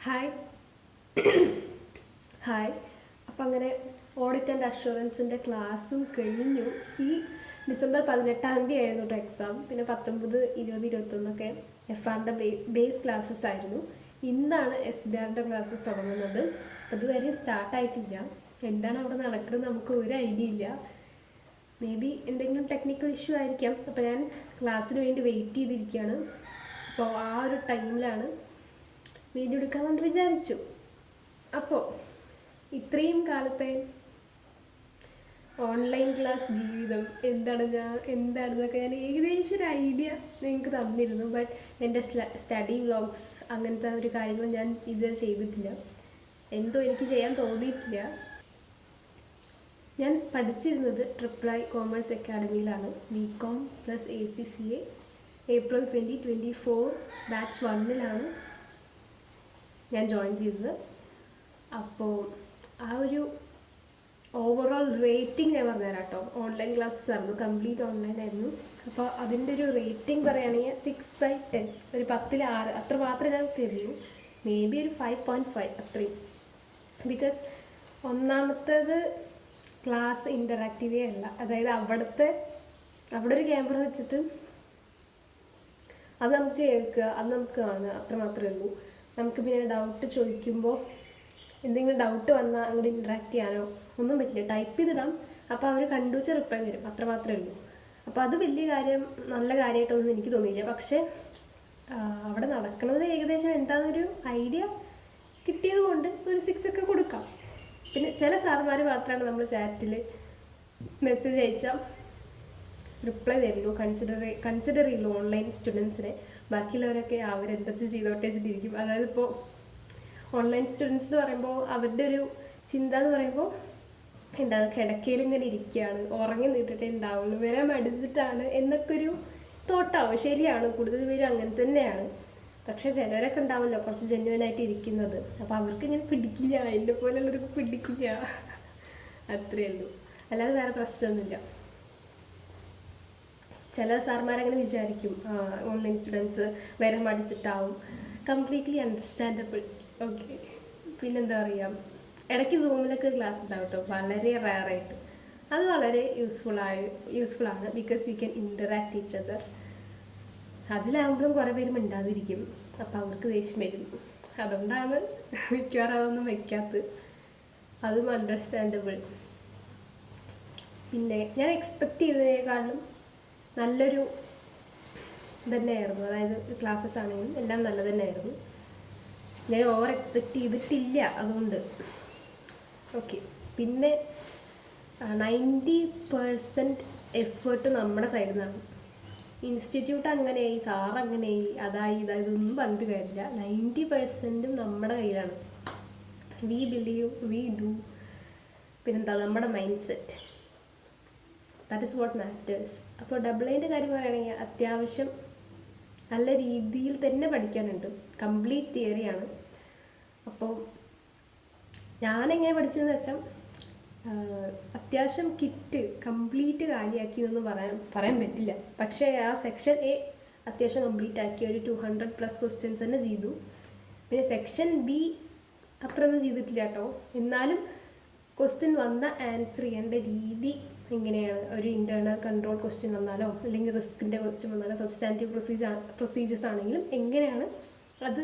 Hi hi അപ്പോൾ അങ്ങനെ audit and അഷുറൻസിൻ്റെ ക്ലാസ്സും കഴിഞ്ഞു. ഈ ഡിസംബർ 18 ആയിരുന്നു കേട്ടോ എക്സാം. പിന്നെ 19, 20, 21 എഫ് ആറിൻ്റെ ബേസ് ക്ലാസ്സസ് ആയിരുന്നു. ഇന്നാണ് SBRൻ്റെ ക്ലാസ്സസ് തുടങ്ങുന്നത്. അപ്പോൾ ഇതുവരെ സ്റ്റാർട്ടായിട്ടില്ല. എന്താണ് അവിടെ നടക്കുന്നത് നമുക്ക് ഒരു ഐഡിയ ഇല്ല. മേ ബി എന്തെങ്കിലും ടെക്നിക്കൽ ഇഷ്യൂ ആയിരിക്കാം. അപ്പോൾ ഞാൻ ക്ലാസ്സിന് വേണ്ടി വെയിറ്റ് ചെയ്തിരിക്കുകയാണ്. അപ്പോൾ ആ ഒരു ടൈമിലാണ് വീഡിയോ എടുക്കാമെന്ന് വിചാരിച്ചു. അപ്പോൾ ഇത്രയും കാലത്തെ ഓൺലൈൻ ക്ലാസ് ജീവിതം എന്താണെന്നൊക്കെ ഞാൻ ഏകദേശം ഒരു ഐഡിയ നിങ്ങൾക്ക് തന്നിരുന്നു. ബട്ട് എൻ്റെ സ്റ്റഡി വ്ളോഗ്സ് അങ്ങനത്തെ ഒരു കാര്യങ്ങൾ ഞാൻ ഇതുവരെ ചെയ്തിട്ടില്ല. എന്തോ എനിക്ക് ചെയ്യാൻ തോന്നിയിട്ടില്ല. ഞാൻ പഠിച്ചിരുന്നത് ട്രിപ്ലൈ കോമേഴ്സ് അക്കാഡമിയിലാണ്. BCom + ACCA ഏപ്രിൽ 2024 ബാച്ച് 1 ഞാൻ ജോയിൻ ചെയ്തത്. അപ്പോൾ ആ ഒരു ഓവറോൾ റേറ്റിംഗ് ഞാൻ പറഞ്ഞുതരാം കേട്ടോ. ഓൺലൈൻ ക്ലാസ്സസ് ആയിരുന്നു, കംപ്ലീറ്റ് ഓൺലൈൻ ആയിരുന്നു. അപ്പോൾ അതിൻ്റെ ഒരു റേറ്റിംഗ് പറയുകയാണെങ്കിൽ 6/10, ഒരു 10-ൽ 6 അത്ര മാത്രമേ ഞാൻ തരുള്ളൂ. മേ ബി ഒരു 5.5 അത്രയും. ബിക്കോസ് ഒന്നാമത്തേത് ക്ലാസ് ഇൻ്ററാക്റ്റീവേ അല്ല. അതായത് അവിടെ ഒരു ക്യാമറ വെച്ചിട്ട് അത് നമുക്ക് കേൾക്കുക, അത് നമുക്ക് കാണുക, അത്ര മാത്രമേ ഉള്ളൂ. നമുക്ക് പിന്നെ ഡൗട്ട് ചോദിക്കുമ്പോൾ എന്തെങ്കിലും ഡൗട്ട് വന്നാൽ അങ്ങോട്ട് ഇൻട്രാക്ട് ചെയ്യാനോ ഒന്നും പറ്റില്ല. ടൈപ്പ് ചെയ്തിടാം, അപ്പോൾ അവർ കണ്ടുവച്ച റിപ്ലൈ തരും, അത്ര മാത്രമേ ഉള്ളൂ. അപ്പോൾ അത് വലിയ നല്ല കാര്യമായിട്ടൊന്നും എനിക്ക് തോന്നിയില്ല. പക്ഷേ അവിടെ നടക്കുന്നത് ഏകദേശം എന്താണെന്നൊരു ഐഡിയ കിട്ടിയത് കൊണ്ട് ഒരു 6 കൊടുക്കാം. പിന്നെ ചില സാറുമാർ മാത്രമാണ് നമ്മൾ ചാറ്റിൽ മെസ്സേജ് അയച്ചാൽ റിപ്ലൈ തരുള്ളൂ, കൺസിഡർ ചെയ്യുള്ളൂ ഓൺലൈൻ സ്റ്റുഡൻസിനെ. ബാക്കിയുള്ളവരൊക്കെ അവരെന്താ ചെയ്തോട്ടെ വെച്ചിട്ടിരിക്കും. അതായത് ഇപ്പോൾ ഓൺലൈൻ സ്റ്റുഡൻസ് എന്ന് പറയുമ്പോൾ അവരുടെ ഒരു ചിന്ത എന്ന് പറയുമ്പോൾ എന്താണ്, കിടക്കയിൽ ഇങ്ങനെ ഇരിക്കുകയാണ്, ഉറങ്ങി നീട്ടിട്ടേ ഉണ്ടാവുള്ളൂ, വരാൻ മടിച്ചിട്ടാണ് എന്നൊക്കെ ഒരു തോട്ടാവും. ശരിയാണ്, കൂടുതൽ പേരും അങ്ങനെ തന്നെയാണ്. പക്ഷെ ചിലരൊക്കെ ഉണ്ടാവില്ല കുറച്ച് ജെന്യുവനായിട്ട് ഇരിക്കുന്നത്. അപ്പോൾ അവർക്ക് ഇങ്ങനെ പിടിക്കില്ല, എൻ്റെ പോലെയുള്ളവർക്ക് പിടിക്കില്ല, അത്രയേ ഉള്ളൂ. അല്ലാതെ വേറെ പ്രശ്നമൊന്നുമില്ല. ചില സാർമാരങ്ങനെ വിചാരിക്കും, ഓൺലൈൻ സ്റ്റുഡൻസ് വരാൻ മടിച്ചിട്ടാവും. Completely understandable. ഓക്കെ, പിന്നെന്താ പറയുക, ഇടയ്ക്ക് സൂമിലൊക്കെ ക്ലാസ് ഉണ്ടാവും കേട്ടോ, വളരെ റയറായിട്ട്. അത് വളരെ യൂസ്ഫുള്ളാണ്. Because we can interact each other. അതിലാകുമ്പോഴും കുറേ പേര് മിണ്ടാതിരിക്കും, അപ്പോൾ അവർക്ക് ദേഷ്യം വരും. അതുകൊണ്ടാണ് മിക്കവാറും അതൊന്നും വയ്ക്കാത്തത്. അതും അണ്ടർസ്റ്റാൻഡബിൾ. പിന്നെ ഞാൻ എക്സ്പെക്റ്റ് ചെയ്തതിനേക്കാളും നല്ലൊരു തന്നെയായിരുന്നു. അതായത് ക്ലാസ്സസ് ആണെങ്കിലും എല്ലാം നല്ല തന്നെയായിരുന്നു. ഞാൻ ഓവർ എക്സ്പെക്റ്റ് ചെയ്തിട്ടില്ല, അതുകൊണ്ട് ഓക്കെ. പിന്നെ 90% എഫേർട്ട് നമ്മുടെ സൈഡിൽ നിന്നാണ്. ഇൻസ്റ്റിറ്റ്യൂട്ട് അങ്ങനെയായി, സാർ അങ്ങനെയായി, ഇതൊന്നും പറഞ്ഞിട്ട് കാര്യമില്ല. 90% നമ്മുടെ കയ്യിലാണ്. We believe, we do. പിന്നെന്താ, നമ്മുടെ mind set, that is what matters. അപ്പോൾ AA കാര്യം പറയുകയാണെങ്കിൽ അത്യാവശ്യം നല്ല രീതിയിൽ തന്നെ പഠിക്കാനുണ്ട്. കംപ്ലീറ്റ് തിയറിയാണ്. അപ്പോൾ ഞാനെങ്ങനെ പഠിച്ചതെന്ന് വെച്ചാൽ അത്യാവശ്യം കിറ്റ് കംപ്ലീറ്റ് കാലിയാക്കിയെന്നൊന്നും പറയാൻ പറ്റില്ല. പക്ഷേ ആ സെക്ഷൻ A അത്യാവശ്യം കംപ്ലീറ്റ് ആക്കി, ഒരു 200+ ക്വസ്റ്റ്യൻസ് തന്നെ ചെയ്തു. പിന്നെ സെക്ഷൻ B അത്രയൊന്നും ചെയ്തിട്ടില്ല കേട്ടോ. എന്നാലും ക്വസ്റ്റ്യൻ വന്ന ആൻസർ ചെയ്യേണ്ട രീതി എങ്ങനെയാണ്, ഒരു ഇൻറ്റേർണൽ കൺട്രോൾ ക്വസ്റ്റ്യൻ വന്നാലോ അല്ലെങ്കിൽ റിസ്കിൻ്റെ ക്വസ്റ്റ്യൻ വന്നാലോ സബ്സ്റ്റാൻറ്റീവ് പ്രൊസീജിയേഴ്സ് ആണെങ്കിലും എങ്ങനെയാണ് അത്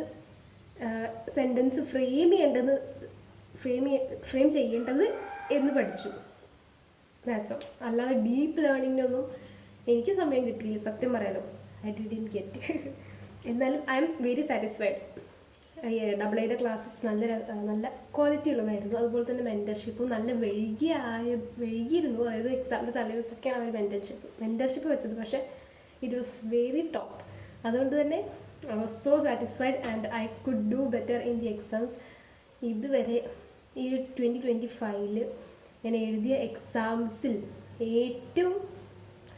സെൻറ്റൻസ് ഫ്രെയിം ചെയ്യേണ്ടത് എന്ന് പഠിച്ചു. That's all. അല്ലാതെ ഡീപ്പ് ലേണിങ്ങിനൊന്നും എനിക്ക് സമയം കിട്ടിയില്ല, സത്യം പറയാലോ. I didn't get. എന്നാലും I'm very satisfied. AA classes നല്ല ക്വാളിറ്റി ഉള്ളതായിരുന്നു. അതുപോലെ തന്നെ മെൻറ്റർഷിപ്പും നല്ല വൈകിയിരുന്നു. അതായത് എക്സാമിൻ്റെ തലേദിവസമൊക്കെയാണ് അവർ മെൻറ്റർഷിപ്പ് വെച്ചത്. പക്ഷേ ഇറ്റ് വാസ് വെരി ടോപ്പ്. അതുകൊണ്ട് തന്നെ I was so satisfied and I could do better in the exams. ഇതുവരെ ഈ 2025 ഞാൻ എഴുതിയ എക്സാംസിൽ ഏറ്റവും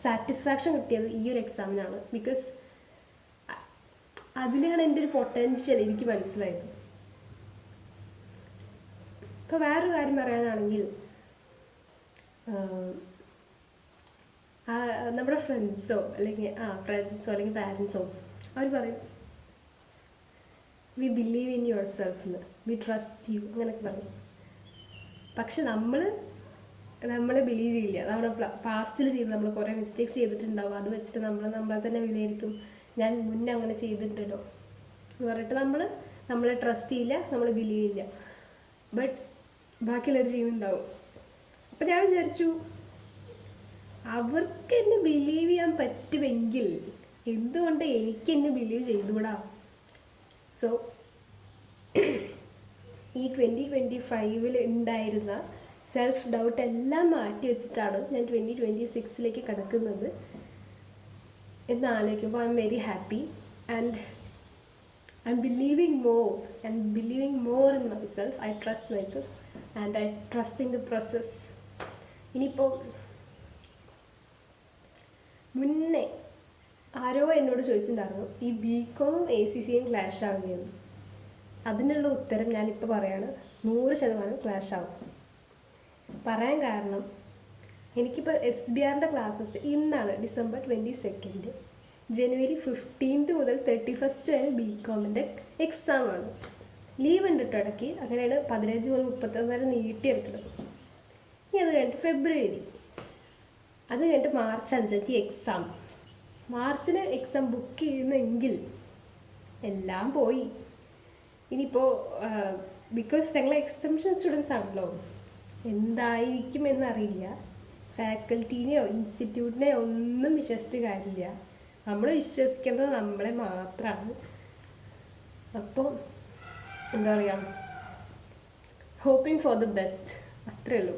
സാറ്റിസ്ഫാക്ഷൻ കിട്ടിയത് ഈ ഒരു എക്സാമിനാണ്. ബിക്കോസ് അതിലാണ് എൻ്റെ ഒരു പൊട്ടൻഷ്യൽ എനിക്ക് മനസ്സിലായത്. ഇപ്പോൾ വേറൊരു കാര്യം പറയാനാണെങ്കിൽ, നമ്മുടെ ഫ്രണ്ട്സോ അല്ലെങ്കിൽ പാരൻസോ അവർ പറയും we believe in your self എന്ന്, വി ട്രസ്റ്റ് യു അങ്ങനെയൊക്കെ പറയും. പക്ഷെ നമ്മളെ ബിലീവ് ചെയ്യില്ല. നമ്മുടെ പാസ്റ്റിൽ ചെയ്ത് നമ്മൾ കുറേ മിസ്റ്റേക്സ് ചെയ്തിട്ടുണ്ടാവും, അത് വെച്ചിട്ട് നമ്മളെ തന്നെ വിലയിരുത്തും. ഞാൻ മുന്നേ അങ്ങനെ ചെയ്തിട്ടുണ്ടല്ലോ എന്ന് പറഞ്ഞിട്ട് നമ്മളെ ട്രസ്റ്റ് ചെയ്യില്ല, നമ്മൾ ബിലീവ് ചെയ്യില്ല. ബട്ട് ബാക്കിയുള്ളവർ ചെയ്യുന്നുണ്ടാവും. അപ്പം ഞാൻ വിചാരിച്ചു, അവർക്ക് എന്നെ ബിലീവ് ചെയ്യാൻ പറ്റുമെങ്കിൽ എന്തുകൊണ്ട് എനിക്ക് എന്നെ ബിലീവ് ചെയ്തുകൂടാ? സോ ഈ 2025 ഉണ്ടായിരുന്ന സെൽഫ് ഡൗട്ട് എല്ലാം മാറ്റി വെച്ചിട്ടാണ് ഞാൻ 2026 കിടക്കുന്നത് എന്ന് ആലോചിക്കുമ്പോൾ I am very happy and I M believing more in myself. I trust myself and I trust in the process. ഇനിയിപ്പോൾ മുന്നേ ആരോ എന്നോട് ചോദിച്ചിട്ടുണ്ടായിരുന്നു ഈ ബികോമും ACCയും ക്ലാഷ് ആവുകയെന്ന്. അതിനുള്ള ഉത്തരം ഞാനിപ്പോൾ പറയാണ്, 100% ക്ലാഷ് ആവും. പറയാൻ കാരണം, എനിക്കിപ്പോൾ SBRൻ്റെ ക്ലാസ്സസ് ഇന്നാണ് December 22, January 15 മുതൽ 31 വരെ ബികോമിൻ്റെ എക്സാമാണ്. ലീവ് ഉണ്ട് കേട്ടോ ഇടയ്ക്ക്, അങ്ങനെയാണ് 15 മുതൽ 31 വരെ നീട്ടിയെടുക്കുന്നത്. ഇനി അത് കഴിഞ്ഞിട്ട് ഫെബ്രുവരി, അത് കഴിഞ്ഞിട്ട് March 5 എക്സാം. മാർച്ചിന് എക്സാം ബുക്ക് ചെയ്യുന്നെങ്കിൽ എല്ലാം പോയി. ഇനിയിപ്പോൾ ബിക്കോസ് ഞങ്ങൾ എക്സംഷൻ സ്റ്റുഡൻസ് ആണല്ലോ, എന്തായിരിക്കും എന്നറിയില്ല. ഫാക്കൽറ്റീനെയോ ഇൻസ്റ്റിറ്റ്യൂട്ടിനെയോ ഒന്നും വിശ്വസിച്ചിട്ട് കാര്യമില്ല. നമ്മൾ വിശ്വസിക്കുന്നത് നമ്മളെ മാത്രമാണ്. അപ്പോൾ എന്താ പറയുക, ഹോപ്പിംഗ് ഫോർ ദ ബെസ്റ്റ്, അത്രയേ ഉള്ളൂ.